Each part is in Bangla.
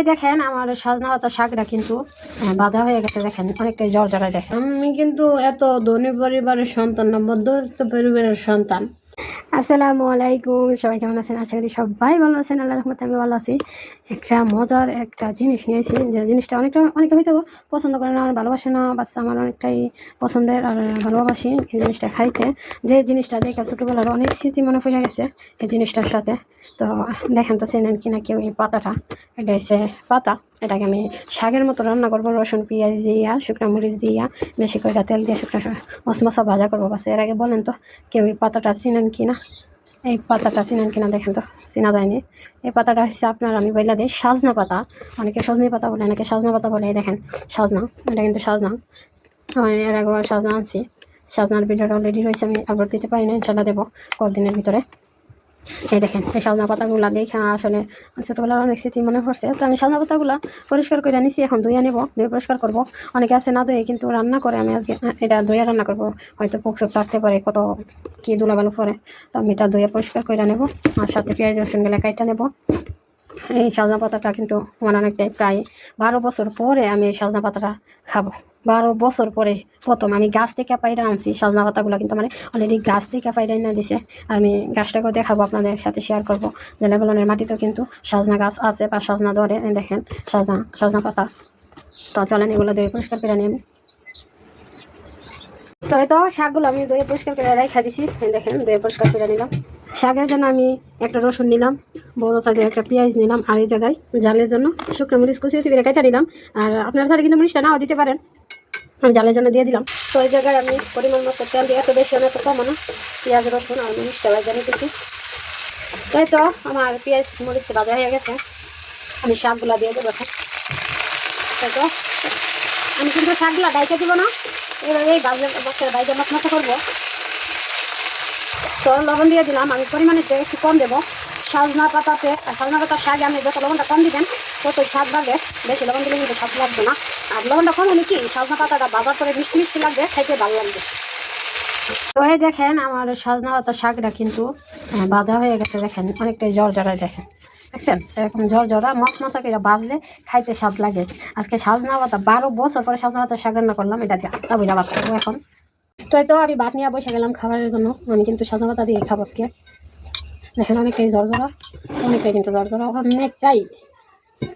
এই দেখেন আমার সজনা পাতা শাকটা কিন্তু ভাজা হয়ে গেছে। দেখেন অনেকটাই জর্জরায়। দেখেন আমি কিন্তু এত ধনী পরিবারের সন্তান না, মধ্যবিত্ত পরিবারের সন্তান। আসসালামু আলাইকুম, সবাই কেমন আছেন? আশা করি সবাই ভালো আছেন। আল্লাহর রহমতে আমি ভালো আছি। একটা মজার একটা জিনিস নিয়েছি, যে জিনিসটা অনেকে হয়তো পছন্দ করে না, ভালোবাসে না, বাচ্চা আমার অনেকটাই পছন্দের আর ভালোবাসি এই জিনিসটা খাইতে। যে জিনিসটা দেখে ছোটোবেলার অনেক স্মৃতি মনে পড়ে গেছে এই জিনিসটার সাথে। তো দেখেন তো চেনেন কিনা কেউ এই পাতাটা। এটা হচ্ছে পাতা। এটাকে আমি শাকের মতো রান্না করবো, রসুন পেঁয়াজ দিয়া শুকনো মরিচ দিয়া বেশি করে তেল দিয়ে শুকনো মশমশা ভাজা করবো। বাস এর আগে বলেন তো কেউ এই পাতাটা চিনেন কিনা? এই পাতাটা চিনেন কিনা দেখেন তো। চেনা যায়নি। এই পাতাটা হচ্ছে আপনার, আমি বইলা দিই, সাজনা পাতা। অনেকে সজনে পাতা বলে, অনেকে সাজনা পাতা বলে। এই দেখেন সাজনা, এটা কিন্তু সাজনা। আমি এর আগে সাজনা আনছি। সাজনার ভিডিওটা অলরেডি রয়েছে, আমি আপলোড দিতে পারি না, ইনশাল্লাহ দেবো কয়েকদিনের ভিতরে। এই দেখেন এই সজনা পাতাগুলো দেখে আসলে ছোটোবেলার অনেক স্মৃতি মনে পড়ছে। তো আমি সজনা পাতাগুলো পরিষ্কার করে নিছি, এখন ধুয়ে নেব, ধুয়ে পরিষ্কার করবো। অনেকে আছে না ধুয়ে কিন্তু রান্না করে, আমি আজকে এটা ধুয়ে রান্না করবো। হয়তো পোক চোখ থাকতে পারে, কত কি ধুলাবালু পরে। তো আমি এটা ধুয়ে পরিষ্কার করে নেবো, আর সাথে পেঁয়াজ রসুন গেলে কাইটা নেবো। এই সজনা পাতাটা কিন্তু আমার অনেকটাই, প্রায় 12 বছর পরে আমি এই সজনা পাতাটা খাবো। 12 বছর পরে প্রথম আমি গাছ থেকে পাইরা আনছি সজনা পাতাগুলো, কিন্তু মানে অলরেডি গাছ থেকে পাইরা না দিছে। আমি গাছটাকেও দেখাবো, আপনাদের সাথে শেয়ার করবো যে লেবলনের মাটিতেও কিন্তু সজনা গাছ আছে বা সজনা ধরে। দেখেন সজনা পাতা। তো চলেন এগুলো ধুয়ে পরিষ্কার করে নিয়ে আমি। তো এই তো শাকগুলো আমি ধুয়ে পরিষ্কার করে রেখে দিছি। দেখেন ধুয়ে পরিষ্কার করে নিলাম। শাকের জন্য আমি একটা রসুন নিলাম, বড় সাইজের একটা পেঁয়াজ নিলাম, আর এই জায়গায় জালের জন্য শুকনো মরিচ কুচি করে কেটে নিলাম। আর আপনার সাথে কিন্তু মরিচটা নাও দিতে পারেন, আমি জালের জন্য দিয়ে দিলাম। তো এই জায়গায় আমি পরিমাণ মতো তেল দিয়ে, এত বেশি না এত কমও না, পেঁয়াজ রসুন আর মরিচটা ভাজা নিতেছি। তো এই তো আমার পেঁয়াজ মরিচ ভাজা হয়ে গেছে, আমি শাকগুলো দিয়ে দেবো এখন। তো আমি কিন্তু শাকগুলো ডাইকে দিব না, এইভাবেই বাচ্চারা ডাইকে মশলা করবো। তো লবণ দিয়ে দিলাম, আমি পরিমাণের চেয়ে একটু কম দেবো। সজনা পাতাতে সজনা পাতার শাকে আমি যত লবণটা কম দিবেন তত স্বাদ বাড়বে। বেশি লবণ দিলে কিন্তু স্বাদ লাগবে না। আর লবণটা কম হলে কি সজনা পাতাটা বাজার করে মিষ্টি মিষ্টি লাগবে, খাইতে ভালো লাগবে। তো এই দেখেন আমার সজনা পাতার শাকটা কিন্তু ভাজা হয়ে গেছে। দেখেন অনেকটাই জর্জরায়। দেখেন দেখছেন এরকম জর্জরা মশমশা করে ভাজলে খাইতে স্বাদ লাগে। আজকে সজনা পাতা 12 বছর পরে সজনা পাতার শাক রান্না করলাম, এটা দিয়ে আত্মা বুঝা ভাত খাবো এখন। তো এই তো আমি ভাত নিয়ে বসে গেলাম খাবারের জন্য। আমি কিন্তু সজনা পাতা দিয়ে খাবো আজকে। দেখেন অনেকটাই জর্জরা, অনেকটাই কিন্তু জর্জরা, অনেকটাই।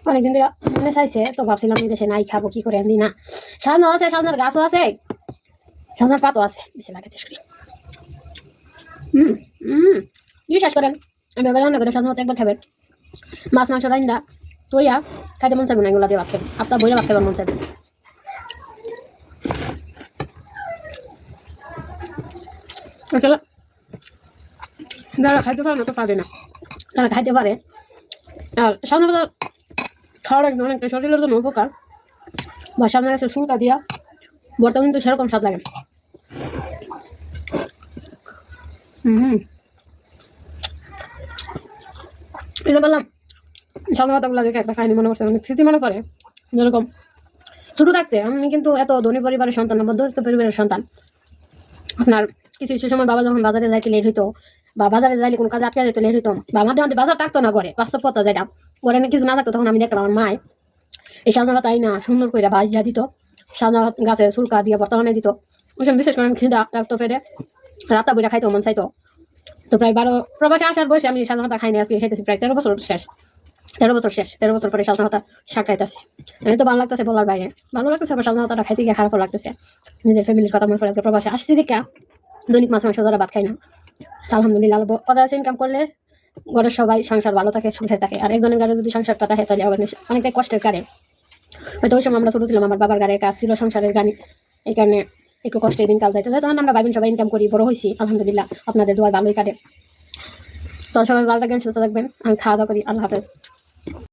অনেকদিন ধরে মনে চাইছে, তো ভাবছিলাম এই দেশে নাই, খাবো কি করে। না সজনা আছে, সজনার গাছও আছে, সজনার পাতও আছে, বেশি লাগে টেস্ট করি। বিশ্বাস করেন আমি এবার রান্না করে সজনা পাতা একবার খাবেন, মাছ মাংস রান্না তৈয়া খাইতে মন চাইবে না, এগুলো দিয়ে ভাত খাবেন, আপনার বইরা ভাত খাবার মন চাইবে। যারা খাইতে পারে না তো পারে না, তারা খাইতে পারে। আর সজনা পাতা খাওয়ার একদম অনেকটা শরীরের জন্য উপকার। বা সামনে গেছে চুলটা দিয়া বর্তমান কিন্তু সেরকম স্বাদ লাগে। এই যে বললাম সজনা পাতাগুলো দেখে একটা কাহিনী মনে পড়ছে, অনেক স্মৃতি মনে পড়ে। যেরকম ছোট থাকতে আমি কিন্তু এত ধনী পরিবারের সন্তান না, মধ্যবিত্ত পরিবারের সন্তান। আপনার কিছু কিছু সময় বাবা যখন বাজারে যাইতে লেট হইতো, বা বাজারে যাইলে কোনো কাজে আটকে যেতে লেট হইতো, বা মাঝে মাঝে বাজার থাকতো না ঘরে, বাস্তব কথা যেটা ঘরে কিছু না থাকতো, তখন আমি দেখলাম আমার মায় এই সজনা পাতা না সুন্দর করে ভাজিয়া দিত, সজনা গাছের চুলকা দিয়ে বর্তমানে দিত। ওই সময় বিশেষ করে আমি খিদা রাখতো ফেরে রাতা বইটা খাইতো, মন চাইতো। তো প্রায় 12 প্রবাসে আসার বয়সে আমি সজনা পাতা খাইনি, আজকে খাইতেছি প্রায় 13 বছর শেষ। 13 বছর পরে সজনা পাতা শাক খাইতেছি। আমি তো ভালো লাগতেছে বলার বাইরে, ভালো লাগতেছে। আবার সজনা পাতাটা খাইতে গিয়ে খারাপও লাগতেছে, নিজের ফ্যামিলির কথা মনে পড়ে। আজকে প্রবাসে আসছি দেখা দৈনিক মাছ মাংস যারা ভাত খাই না, আলহামদুলিল্লাহ কথা আছে, ইনকাম করলে ঘরের সবাই সংসার ভালো থাকে, সুখে থাকে। আর একজনের গাড়ি যদি সংসারটা থাকে তাহলে আবার অনেকটাই কষ্টের কারে। হয়তো ওই সময় আমরা ছোট ছিলাম, আমার বাবার গাড়ি কাজ ছিল, সংসারের গাড়ি, এই কারণে একটু কষ্টে দিন কাল যাইতে। তখন আমরা ভাইবোন সবাই ইনকাম করি, বড় হয়েছি আলহামদুলিল্লাহ, আপনাদের দোয়ায় ভালোই কাটে। তো সবাই ভালো থাকবেন, সুস্থ থাকবেন। আমি খাওয়া দাওয়া করি, আল্লাহ হাফেজ।